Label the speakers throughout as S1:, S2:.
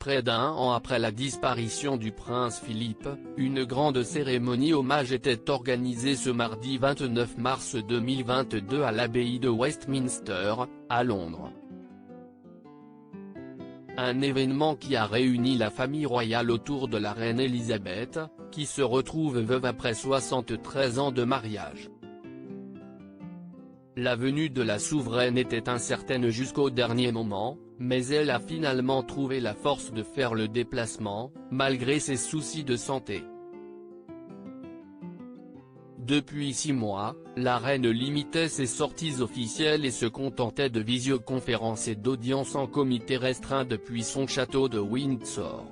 S1: Près d'un an après la disparition du prince Philippe, une grande cérémonie hommage était organisée ce mardi 29 mars 2022 à l'abbaye de Westminster, à Londres. Un événement qui a réuni la famille royale autour de la reine Elisabeth, qui se retrouve veuve après 73 ans de mariage. La venue de la souveraine était incertaine jusqu'au dernier moment, mais elle a finalement trouvé la force de faire le déplacement, malgré ses soucis de santé. Depuis 6 mois, la reine limitait ses sorties officielles et se contentait de visioconférences et d'audiences en comité restreint depuis son château de Windsor.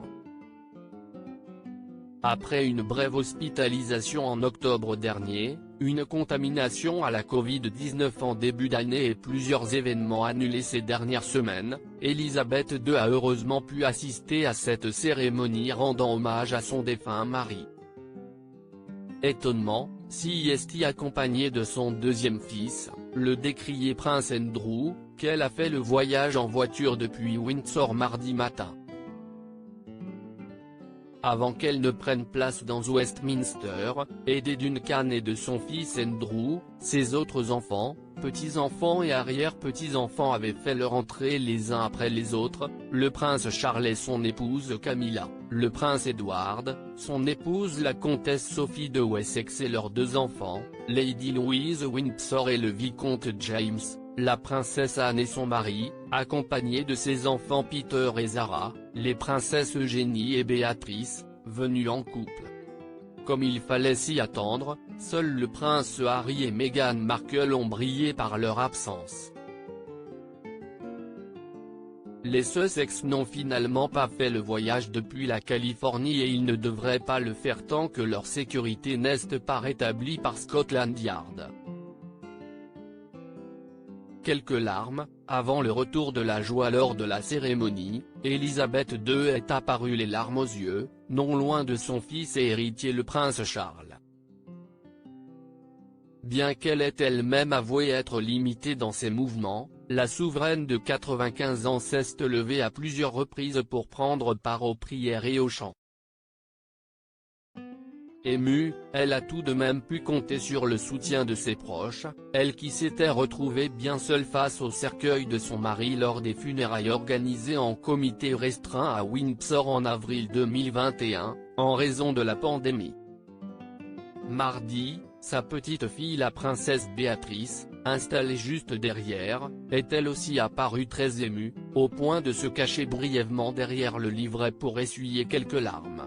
S1: Après une brève hospitalisation en octobre dernier, une contamination à la Covid-19 en début d'année et plusieurs événements annulés ces dernières semaines, Elisabeth II a heureusement pu assister à cette cérémonie rendant hommage à son défunt mari. Étonnement, s'y est accompagnée de son deuxième fils, le décrié prince Andrew, qu'elle a fait le voyage en voiture depuis Windsor mardi matin. Avant qu'elle ne prenne place dans Westminster, aidée d'une canne et de son fils Andrew, ses autres enfants, petits-enfants et arrière-petits-enfants avaient fait leur entrée les uns après les autres, le prince Charles et son épouse Camilla, le prince Edward, son épouse la comtesse Sophie de Wessex et leurs 2 enfants, Lady Louise Windsor et le vicomte James, la princesse Anne et son mari, accompagnés de ses enfants Peter et Zara, les princesses Eugénie et Béatrice, venues en couple. Comme il fallait s'y attendre, seuls le prince Harry et Meghan Markle ont brillé par leur absence. Les Sussex n'ont finalement pas fait le voyage depuis la Californie et ils ne devraient pas le faire tant que leur sécurité n'est pas rétablie par Scotland Yard. Quelques larmes, avant le retour de la joie lors de la cérémonie, Elisabeth II est apparue les larmes aux yeux, non loin de son fils et héritier le prince Charles. Bien qu'elle ait elle-même avoué être limitée dans ses mouvements, la souveraine de 95 ans s'est levée à plusieurs reprises pour prendre part aux prières et aux chants. Émue, elle a tout de même pu compter sur le soutien de ses proches, elle qui s'était retrouvée bien seule face au cercueil de son mari lors des funérailles organisées en comité restreint à Windsor en avril 2021, en raison de la pandémie. Mardi, sa petite fille la princesse Béatrice, installée juste derrière, est elle aussi apparue très émue, au point de se cacher brièvement derrière le livret pour essuyer quelques larmes.